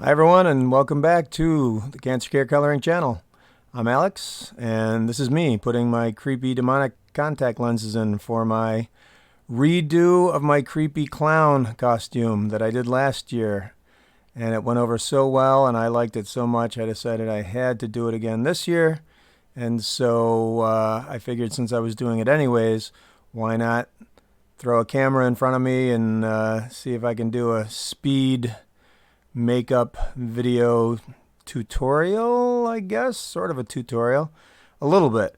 Hi everyone, and welcome back to the Cancer Care Coloring channel. I'm Alex, and this is me putting my creepy demonic contact lenses in for my redo of my creepy clown costume that I did last year. And it went over so well, and I liked it so much, I decided I had to do it again this year. And so I figured since I was doing it anyways, why not throw a camera in front of me and see if I can do a speed makeup video tutorial, I guess, sort of a tutorial, a little bit.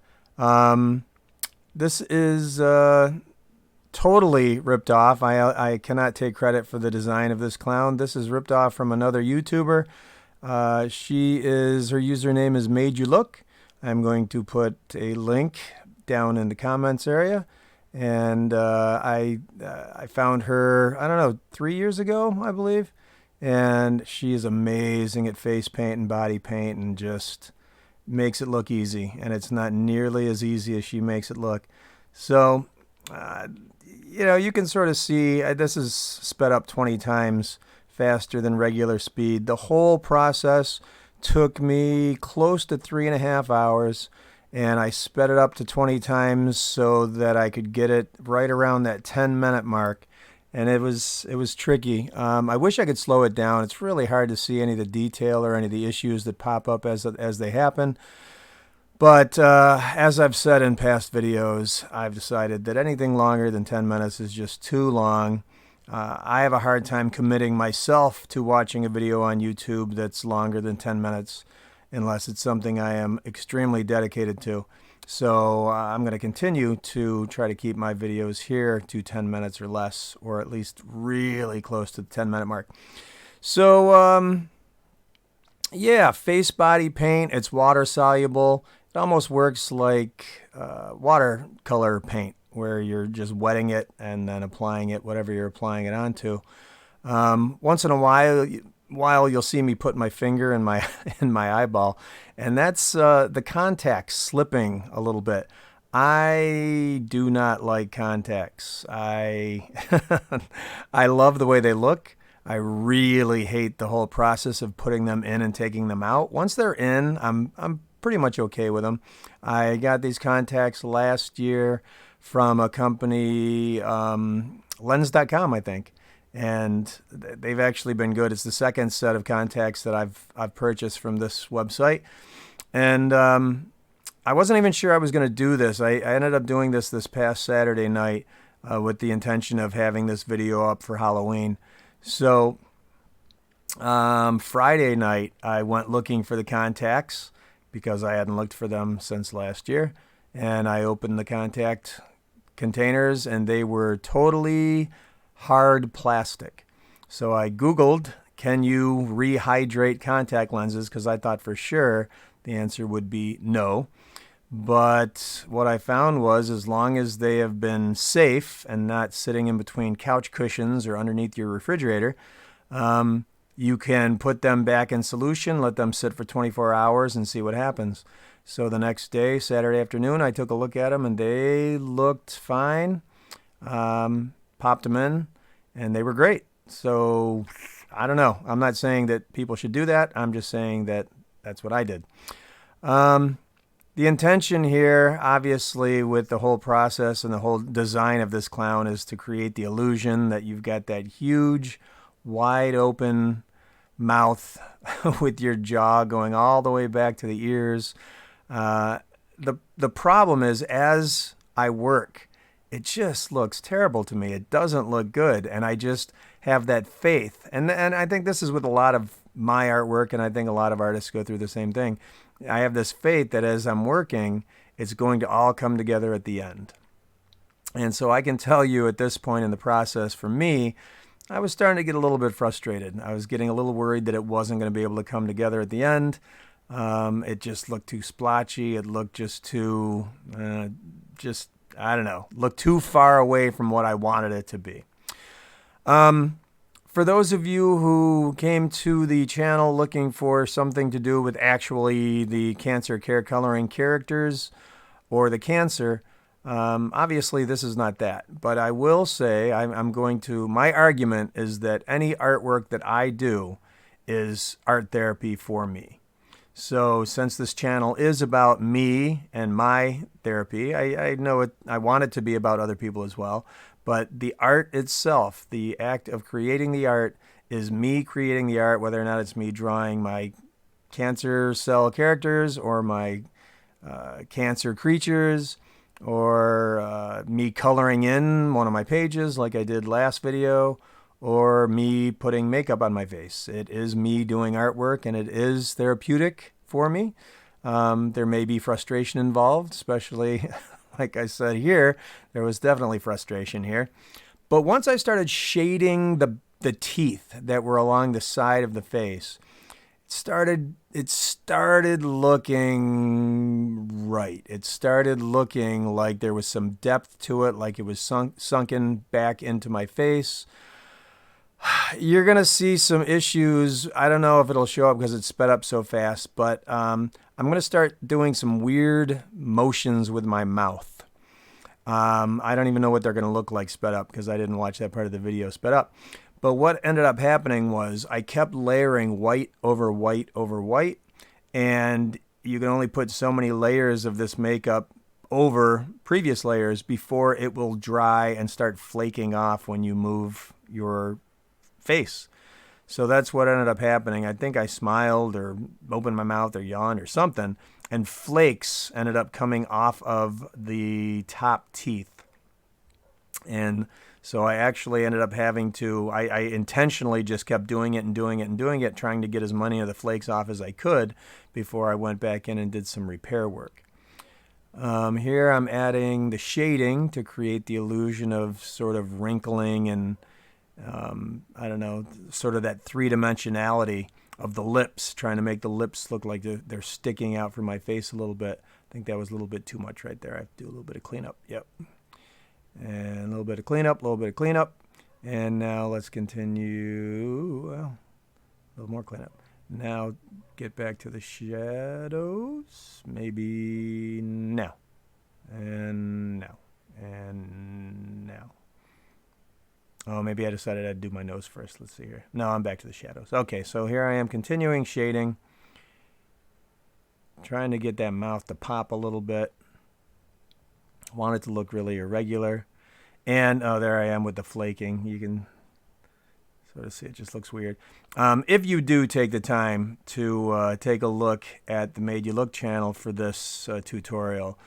This is totally ripped off. I cannot take credit for the design of this clown. This is ripped off from another YouTuber. Her username is Made You Look. I'm going to put a link down in the comments area. And I found her, I don't know, 3 years ago, I believe. And she is amazing at face paint and body paint and just makes it look easy. And it's not nearly as easy as she makes it look. So, you can sort of see this is sped up 20 times faster than regular speed. The whole process took me close to 3.5 hours. And I sped it up to 20 times so that I could get it right around that 10-minute mark. And it was tricky. I wish I could slow it down. It's really hard to see any of the detail or any of the issues that pop up as they happen. But as I've said in past videos, I've decided that anything longer than 10 minutes is just too long. I have a hard time committing myself to watching a video on YouTube that's longer than 10 minutes unless it's something I am extremely dedicated to. So I'm going to continue to try to keep my videos here to 10 minutes or less, or at least really close to the 10-minute mark. So, yeah, face body paint, it's water soluble. It almost works like watercolor paint, where you're just wetting it and then applying it, whatever you're applying it onto. Once in a while you'll see me put my finger in my eyeball, and that's the contacts slipping a little bit. I do not like contacts. I I love the way they look. I really hate the whole process of putting them in and taking them out. Once they're in, I'm pretty much okay with them. I got these contacts last year from a company, Lens.com, I think. And they've actually been good. It's the second set of contacts that I've purchased from this website. And I wasn't even sure I was going to do this. I ended up doing this past Saturday night with the intention of having this video up for Halloween. So Friday night, I went looking for the contacts because I hadn't looked for them since last year. And I opened the contact containers, and they were totally hard plastic. So I Googled, can you rehydrate contact lenses? Because I thought for sure the answer would be no. But what I found was, as long as they have been safe and not sitting in between couch cushions or underneath your refrigerator, you can put them back in solution, let them sit for 24 hours and see what happens. So the next day, Saturday afternoon, I took a look at them and they looked fine. Popped them in, and they were great. So I don't know. I'm not saying that people should do that. I'm just saying that that's what I did. The intention here, obviously, with the whole process and the whole design of this clown is to create the illusion that you've got that huge, wide open mouth with your jaw going all the way back to the ears. The problem is, as I work, it just looks terrible to me. It doesn't look good. And I just have that faith. And I think this is with a lot of my artwork, and I think a lot of artists go through the same thing. I have this faith that as I'm working, it's going to all come together at the end. And so I can tell you at this point in the process, for me, I was starting to get a little bit frustrated. I was getting a little worried that it wasn't going to be able to come together at the end. It just looked too splotchy. It looked just too, I don't know, look too far away from what I wanted it to be. For those of you who came to the channel looking for something to do with actually the Cancer Care Coloring characters or the cancer, obviously this is not that. But I will say, my argument is that any artwork that I do is art therapy for me. So since this channel is about me and my therapy, I know I want it to be about other people as well. But the art itself, the act of creating the art, is me creating the art, whether or not it's me drawing my cancer cell characters or my cancer creatures, or me coloring in one of my pages like I did last video, or me putting makeup on my face. It is me doing artwork, and it is therapeutic for me. There may be frustration involved, especially like I said here, there was definitely frustration here. But once I started shading the teeth that were along the side of the face, it started looking right. It started looking like there was some depth to it, like it was sunken back into my face. You're going to see some issues. I don't know if it'll show up because it's sped up so fast, but I'm going to start doing some weird motions with my mouth. I don't even know what they're going to look like sped up because I didn't watch that part of the video sped up. But what ended up happening was I kept layering white over white over white, and you can only put so many layers of this makeup over previous layers before it will dry and start flaking off when you move your face. So that's what ended up happening. I think I smiled or opened my mouth or yawned or something, and flakes ended up coming off of the top teeth. And so I actually ended up having to, I intentionally just kept doing it and doing it and doing it, trying to get as many of the flakes off as I could before I went back in and did some repair work. Here I'm adding the shading to create the illusion of sort of wrinkling and I don't know, sort of that three-dimensionality of the lips, trying to make the lips look like they're sticking out from my face a little bit. I think that was a little bit too much right there. I have to do a little bit of cleanup. Yep. And a little bit of cleanup, a little bit of cleanup. And now let's continue. Well, a little more cleanup. Now get back to the shadows. Maybe now. And now. And now. Oh, maybe I decided I'd do my nose first. Let's see here. No, I'm back to the shadows. Okay, so here I am continuing shading. Trying to get that mouth to pop a little bit. Want it to look really irregular. And, oh, there I am with the flaking. You can sort of see it just looks weird. If you do take the time to take a look at the Made You Look channel for this tutorial,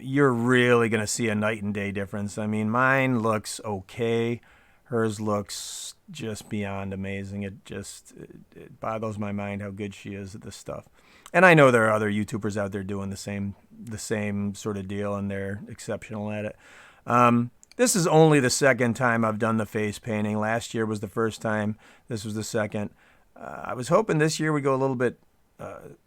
you're really going to see a night and day difference. I mean, mine looks okay. Hers looks just beyond amazing. It boggles my mind how good she is at this stuff. And I know there are other YouTubers out there doing the same sort of deal, and they're exceptional at it. This is only the second time I've done the face painting. Last year was the first time. This was the second. I was hoping this year would go a little bit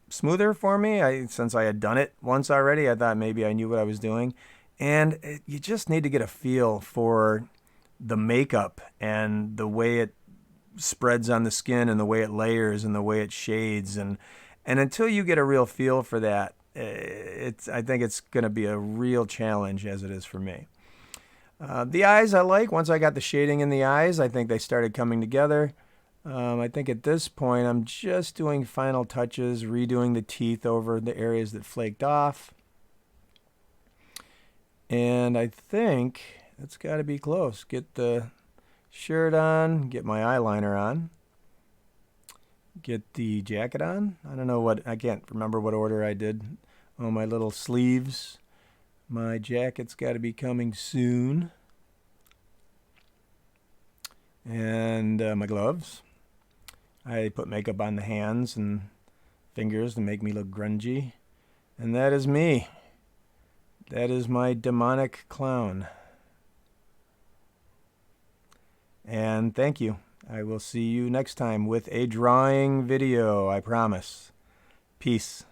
smoother for me. Since I had done it once already, I thought maybe I knew what I was doing. And you just need to get a feel for the makeup and the way it spreads on the skin and the way it layers and the way it shades. And until you get a real feel for that, I think it's going to be a real challenge, as it is for me. The eyes I like. Once I got the shading in the eyes, I think they started coming together. I think at this point I'm just doing final touches, redoing the teeth over the areas that flaked off. And I think it's got to be close. Get the shirt on, get my eyeliner on, get the jacket on. I don't know I can't remember what order I did. Oh, my little sleeves. My jacket's got to be coming soon. And my gloves. I put makeup on the hands and fingers to make me look grungy. And that is me. That is my demonic clown. And thank you. I will see you next time with a drawing video, I promise. Peace.